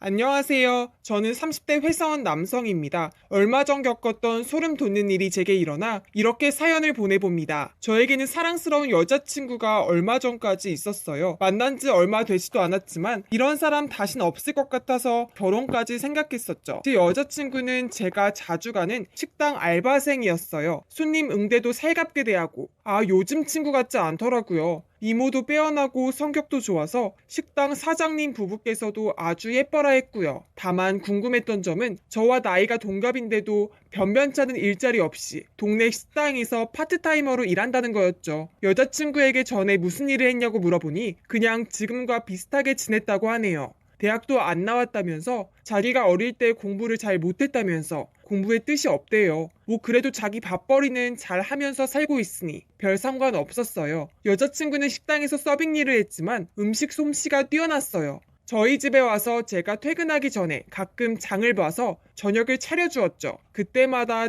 안녕하세요. 저는 30대 회사원 남성입니다. 얼마 전 겪었던 소름 돋는 일이 제게 일어나 이렇게 사연을 보내봅니다. 저에게는 사랑스러운 여자친구가 얼마 전까지 있었어요. 만난 지 얼마 되지도 않았지만 이런 사람 다신 없을 것 같아서 결혼까지 생각했었죠. 제 여자친구는 제가 자주 가는 식당 알바생이었어요. 손님 응대도 살갑게 대하고 요즘 친구 같지 않더라고요. 미모도 빼어나고 성격도 좋아서 식당 사장님 부부께서도 아주 예뻐라 했고요. 다만 궁금했던 점은 저와 나이가 동갑인데도 변변찮은 일자리 없이 동네 식당에서 파트타이머로 일한다는 거였죠. 여자친구에게 전에 무슨 일을 했냐고 물어보니 그냥 지금과 비슷하게 지냈다고 하네요. 대학도 안 나왔다면서 자기가 어릴 때 공부를 잘 못했다면서 공부에 뜻이 없대요. 그래도 자기 밥벌이는 잘 하면서 살고 있으니 별 상관 없었어요. 여자친구는 식당에서 서빙 일을 했지만 음식 솜씨가 뛰어났어요. 저희 집에 와서 제가 퇴근하기 전에 가끔 장을 봐서 저녁을 차려주었죠. 그때마다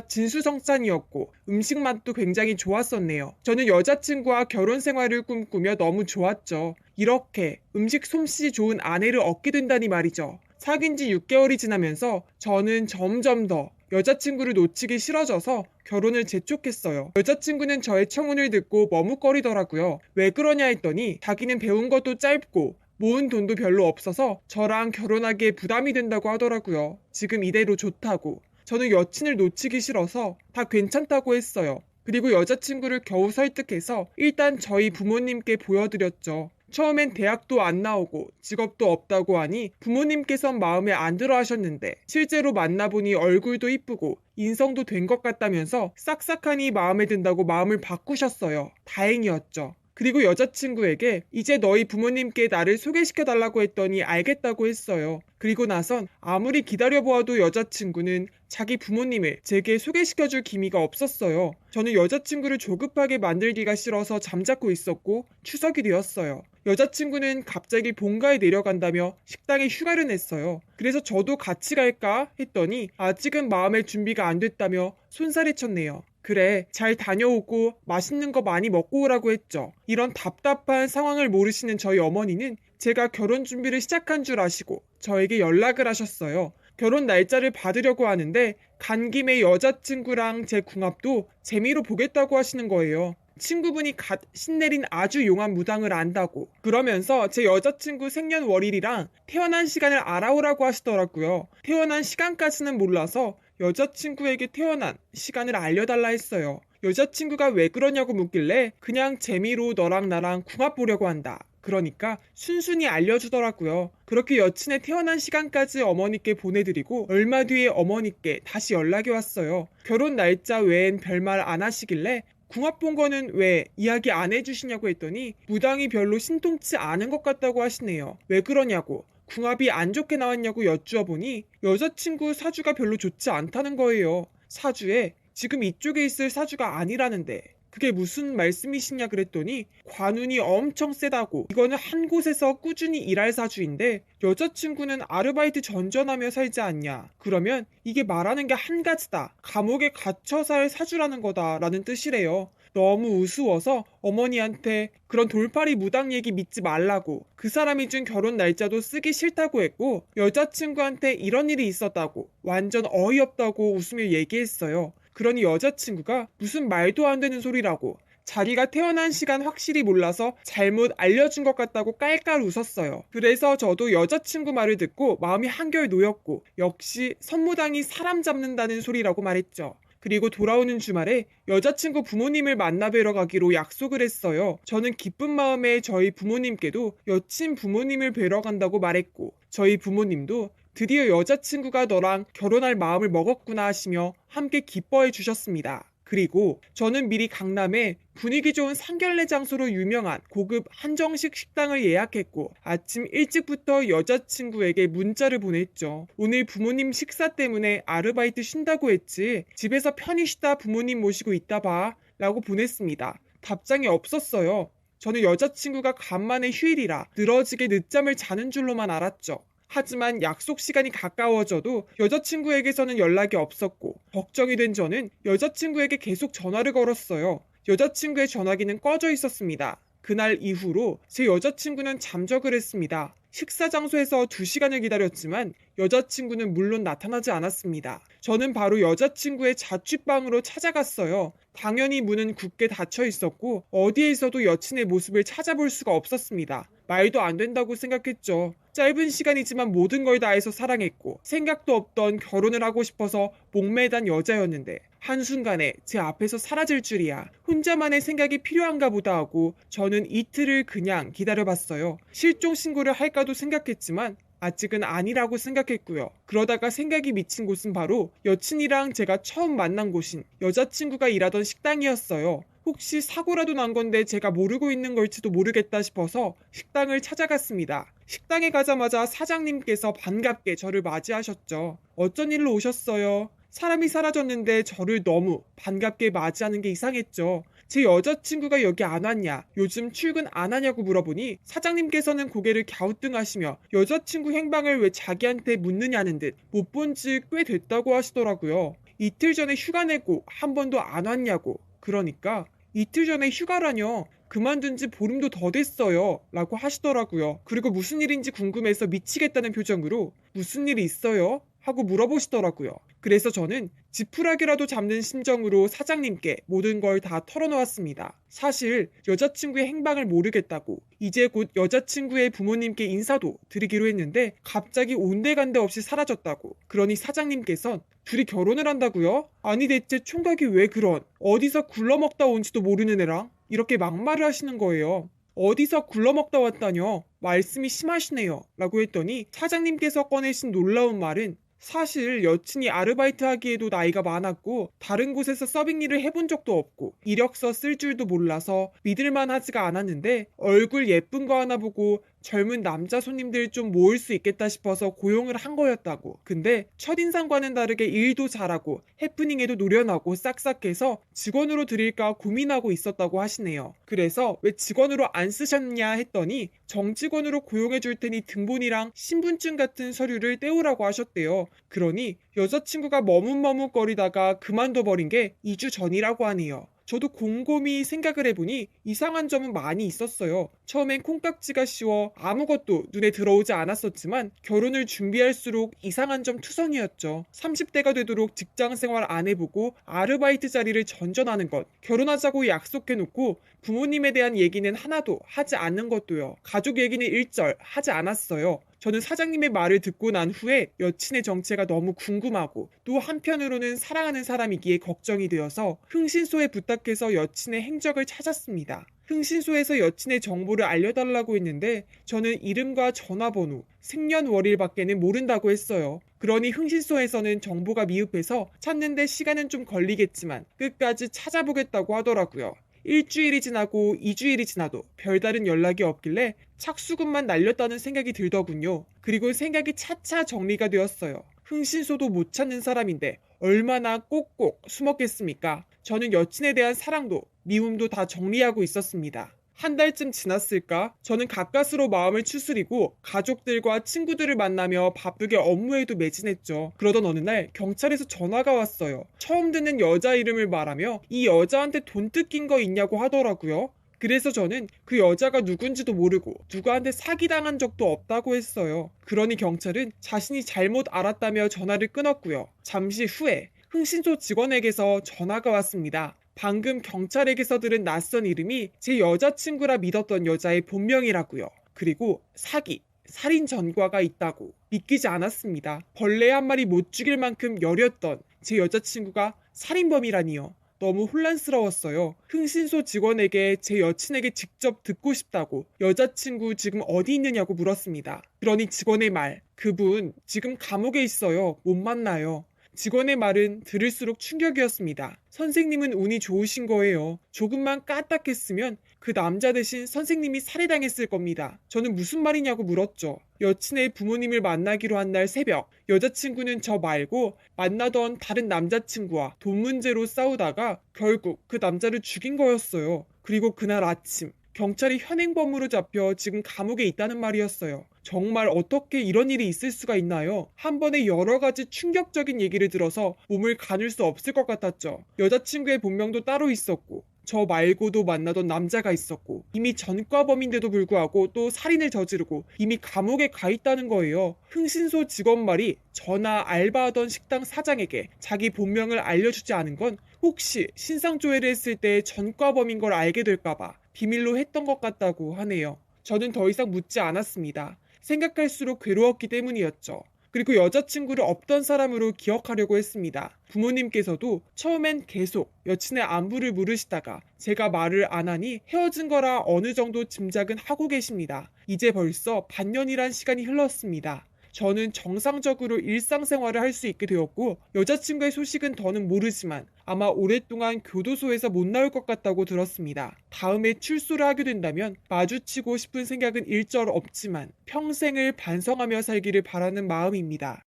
진수성찬이었고 음식 맛도 굉장히 좋았었네요. 저는 여자친구와 결혼 생활을 꿈꾸며 너무 좋았죠. 이렇게 음식 솜씨 좋은 아내를 얻게 된다니 말이죠. 사귄 지 6개월이 지나면서 저는 점점 더 여자친구를 놓치기 싫어져서 결혼을 재촉했어요. 여자친구는 저의 청혼을 듣고 머뭇거리더라고요. 왜 그러냐 했더니 자기는 배운 것도 짧고 모은 돈도 별로 없어서 저랑 결혼하기에 부담이 된다고 하더라고요. 지금 이대로 좋다고. 저는 여친을 놓치기 싫어서 다 괜찮다고 했어요. 그리고 여자친구를 겨우 설득해서 일단 저희 부모님께 보여드렸죠. 처음엔 대학도 안 나오고 직업도 없다고 하니 부모님께선 마음에 안 들어 하셨는데 실제로 만나보니 얼굴도 이쁘고 인성도 된 것 같다면서 싹싹하니 마음에 든다고 마음을 바꾸셨어요. 다행이었죠. 그리고 여자친구에게 이제 너희 부모님께 나를 소개시켜달라고 했더니 알겠다고 했어요. 그리고 나선 아무리 기다려보아도 여자친구는 자기 부모님을 제게 소개시켜줄 기미가 없었어요. 저는 여자친구를 조급하게 만들기가 싫어서 잠자코 있었고 추석이 되었어요. 여자친구는 갑자기 본가에 내려간다며 식당에 휴가를 냈어요. 그래서 저도 같이 갈까 했더니 아직은 마음의 준비가 안 됐다며 손살이 쳤네요. 그래, 잘 다녀오고 맛있는 거 많이 먹고 오라고 했죠. 이런 답답한 상황을 모르시는 저희 어머니는 제가 결혼 준비를 시작한 줄 아시고 저에게 연락을 하셨어요. 결혼 날짜를 받으려고 하는데 간 김에 여자친구랑 제 궁합도 재미로 보겠다고 하시는 거예요. 친구분이 갓 신내린 아주 용한 무당을 안다고 그러면서 제 여자친구 생년월일이랑 태어난 시간을 알아오라고 하시더라고요. 태어난 시간까지는 몰라서 여자친구에게 태어난 시간을 알려달라 했어요. 여자친구가 왜 그러냐고 묻길래 그냥 재미로 너랑 나랑 궁합 보려고 한다. 그러니까 순순히 알려주더라고요. 그렇게 여친의 태어난 시간까지 어머니께 보내드리고 얼마 뒤에 어머니께 다시 연락이 왔어요. 결혼 날짜 외엔 별말 안 하시길래 궁합 본 거는 왜 이야기 안 해주시냐고 했더니 무당이 별로 신통치 않은 것 같다고 하시네요. 왜 그러냐고. 궁합이 안 좋게 나왔냐고 여쭈어 보니 여자친구 사주가 별로 좋지 않다는 거예요. 사주에 지금 이쪽에 있을 사주가 아니라는데 그게 무슨 말씀이시냐 그랬더니 관운이 엄청 세다고 이거는 한 곳에서 꾸준히 일할 사주인데 여자친구는 아르바이트 전전하며 살지 않냐. 그러면 이게 말하는 게 한 가지다. 감옥에 갇혀 살 사주라는 거다라는 뜻이래요. 너무 우스워서 어머니한테 그런 돌팔이 무당 얘기 믿지 말라고 그 사람이 준 결혼 날짜도 쓰기 싫다고 했고 여자친구한테 이런 일이 있었다고 완전 어이없다고 웃으며 얘기했어요. 그러니 여자친구가 무슨 말도 안 되는 소리라고 자기가 태어난 시간 확실히 몰라서 잘못 알려준 것 같다고 깔깔 웃었어요. 그래서 저도 여자친구 말을 듣고 마음이 한결 놓였고 역시 선무당이 사람 잡는다는 소리라고 말했죠. 그리고 돌아오는 주말에 여자친구 부모님을 만나뵈러 가기로 약속을 했어요. 저는 기쁜 마음에 저희 부모님께도 여친 부모님을 뵈러 간다고 말했고 저희 부모님도 드디어 여자친구가 너랑 결혼할 마음을 먹었구나 하시며 함께 기뻐해 주셨습니다. 그리고 저는 미리 강남에 분위기 좋은 상견례 장소로 유명한 고급 한정식 식당을 예약했고 아침 일찍부터 여자친구에게 문자를 보냈죠. 오늘 부모님 식사 때문에 아르바이트 쉰다고 했지. 집에서 편히 쉬다 부모님 모시고 있다 봐. 라고 보냈습니다. 답장이 없었어요. 저는 여자친구가 간만에 휴일이라 늘어지게 늦잠을 자는 줄로만 알았죠. 하지만 약속 시간이 가까워져도 여자친구에게서는 연락이 없었고 걱정이 된 저는 여자친구에게 계속 전화를 걸었어요. 여자친구의 전화기는 꺼져 있었습니다. 그날 이후로 제 여자친구는 잠적을 했습니다. 식사 장소에서 2시간을 기다렸지만 여자친구는 물론 나타나지 않았습니다. 저는 바로 여자친구의 자취방으로 찾아갔어요. 당연히 문은 굳게 닫혀 있었고 어디에 있어도 여친의 모습을 찾아볼 수가 없었습니다. 말도 안 된다고 생각했죠. 짧은 시간이지만 모든 걸 다해서 사랑했고 생각도 없던 결혼을 하고 싶어서 목매단 여자였는데 한순간에 제 앞에서 사라질 줄이야. 혼자만의 생각이 필요한가 보다 하고 저는 이틀을 그냥 기다려봤어요. 실종 신고를 할까도 생각했지만 아직은 아니라고 생각했고요. 그러다가 생각이 미친 곳은 바로 여친이랑 제가 처음 만난 곳인 여자친구가 일하던 식당이었어요. 혹시 사고라도 난 건데 제가 모르고 있는 걸지도 모르겠다 싶어서 식당을 찾아갔습니다. 식당에 가자마자 사장님께서 반갑게 저를 맞이하셨죠. 어쩐 일로 오셨어요? 사람이 사라졌는데 저를 너무 반갑게 맞이하는 게 이상했죠. 제 여자친구가 여기 안 왔냐, 요즘 출근 안 하냐고 물어보니 사장님께서는 고개를 갸우뚱하시며 여자친구 행방을 왜 자기한테 묻느냐는 듯 못 본 지 꽤 됐다고 하시더라고요. 이틀 전에 휴가 내고 한 번도 안 왔냐고. 그러니까 이틀 전에 휴가라뇨. 그만둔 지 보름도 더 됐어요. 라고 하시더라고요. 그리고 무슨 일인지 궁금해서 미치겠다는 표정으로 무슨 일이 있어요? 하고 물어보시더라고요. 그래서 저는 지푸라기라도 잡는 심정으로 사장님께 모든 걸 다 털어놓았습니다. 사실 여자친구의 행방을 모르겠다고 이제 곧 여자친구의 부모님께 인사도 드리기로 했는데 갑자기 온데간데 없이 사라졌다고. 그러니 사장님께선 둘이 결혼을 한다고요? 아니 대체 총각이 왜 그런 어디서 굴러먹다 온지도 모르는 애랑 이렇게 막말을 하시는 거예요. 어디서 굴러먹다 왔다뇨? 말씀이 심하시네요. 라고 했더니 사장님께서 꺼내신 놀라운 말은 사실 여친이 아르바이트 하기에도 나이가 많았고 다른 곳에서 서빙 일을 해본 적도 없고 이력서 쓸 줄도 몰라서 믿을만 하지가 않았는데 얼굴 예쁜 거 하나 보고 젊은 남자 손님들 좀 모을 수 있겠다 싶어서 고용을 한 거였다고. 근데 첫인상과는 다르게 일도 잘하고 해프닝에도 노련하고 싹싹해서 직원으로 들일까 고민하고 있었다고 하시네요. 그래서 왜 직원으로 안 쓰셨냐 했더니 정직원으로 고용해 줄 테니 등본이랑 신분증 같은 서류를 떼오라고 하셨대요. 그러니 여자친구가 머뭇머뭇거리다가 그만둬 버린 게 2주 전이라고 하네요. 저도 곰곰이 생각을 해보니 이상한 점은 많이 있었어요. 처음엔 콩깍지가 씌워 아무것도 눈에 들어오지 않았었지만 결혼을 준비할수록 이상한 점 투성이었죠. 30대가 되도록 직장 생활 안 해보고 아르바이트 자리를 전전하는 것, 결혼하자고 약속해놓고 부모님에 대한 얘기는 하나도 하지 않는 것도요. 가족 얘기는 일절 하지 않았어요. 저는 사장님의 말을 듣고 난 후에 여친의 정체가 너무 궁금하고 또 한편으로는 사랑하는 사람이기에 걱정이 되어서 흥신소에 부탁해서 여친의 행적을 찾았습니다. 흥신소에서 여친의 정보를 알려달라고 했는데 저는 이름과 전화번호, 생년월일밖에는 모른다고 했어요. 그러니 흥신소에서는 정보가 미흡해서 찾는데 시간은 좀 걸리겠지만 끝까지 찾아보겠다고 하더라고요. 일주일이 지나고 2주일이 지나도 별다른 연락이 없길래 착수금만 날렸다는 생각이 들더군요. 그리고 생각이 차차 정리가 되었어요. 흥신소도 못 찾는 사람인데 얼마나 꼭꼭 숨었겠습니까? 저는 여친에 대한 사랑도 미움도 다 정리하고 있었습니다. 한 달쯤 지났을까? 저는 가까스로 마음을 추스리고 가족들과 친구들을 만나며 바쁘게 업무에도 매진했죠. 그러던 어느 날 경찰에서 전화가 왔어요. 처음 듣는 여자 이름을 말하며 이 여자한테 돈 뜯긴 거 있냐고 하더라고요. 그래서 저는 그 여자가 누군지도 모르고 누구한테 사기당한 적도 없다고 했어요. 그러니 경찰은 자신이 잘못 알았다며 전화를 끊었고요. 잠시 후에 흥신소 직원에게서 전화가 왔습니다. 방금 경찰에게서 들은 낯선 이름이 제 여자친구라 믿었던 여자의 본명이라고요. 그리고 사기, 살인 전과가 있다고. 믿기지 않았습니다. 벌레 한 마리 못 죽일 만큼 여렸던 제 여자친구가 살인범이라니요. 너무 혼란스러웠어요. 흥신소 직원에게 제 여친에게 직접 듣고 싶다고 여자친구 지금 어디 있느냐고 물었습니다. 그러니 직원의 말, 그분 지금 감옥에 있어요. 못 만나요. 직원의 말은 들을수록 충격이었습니다. 선생님은 운이 좋으신 거예요. 조금만 까딱했으면 그 남자 대신 선생님이 살해당했을 겁니다. 저는 무슨 말이냐고 물었죠. 여친의 부모님을 만나기로 한 날 새벽, 여자친구는 저 말고 만나던 다른 남자친구와 돈 문제로 싸우다가 결국 그 남자를 죽인 거였어요. 그리고 그날 아침 경찰이 현행범으로 잡혀 지금 감옥에 있다는 말이었어요. 정말 어떻게 이런 일이 있을 수가 있나요? 한 번에 여러 가지 충격적인 얘기를 들어서 몸을 가눌 수 없을 것 같았죠. 여자친구의 본명도 따로 있었고 저 말고도 만나던 남자가 있었고 이미 전과범인데도 불구하고 또 살인을 저지르고 이미 감옥에 가 있다는 거예요. 흥신소 직원 말이 저나 알바하던 식당 사장에게 자기 본명을 알려주지 않은 건 혹시 신상조회를 했을 때 전과범인 걸 알게 될까봐 비밀로 했던 것 같다고 하네요. 저는 더 이상 묻지 않았습니다. 생각할수록 괴로웠기 때문이었죠. 그리고 여자친구를 없던 사람으로 기억하려고 했습니다. 부모님께서도 처음엔 계속 여친의 안부를 물으시다가 제가 말을 안 하니 헤어진 거라 어느 정도 짐작은 하고 계십니다. 이제 벌써 반년이란 시간이 흘렀습니다. 저는 정상적으로 일상생활을 할 수 있게 되었고 여자친구의 소식은 더는 모르지만 아마 오랫동안 교도소에서 못 나올 것 같다고 들었습니다. 다음에 출소를 하게 된다면 마주치고 싶은 생각은 일절 없지만 평생을 반성하며 살기를 바라는 마음입니다.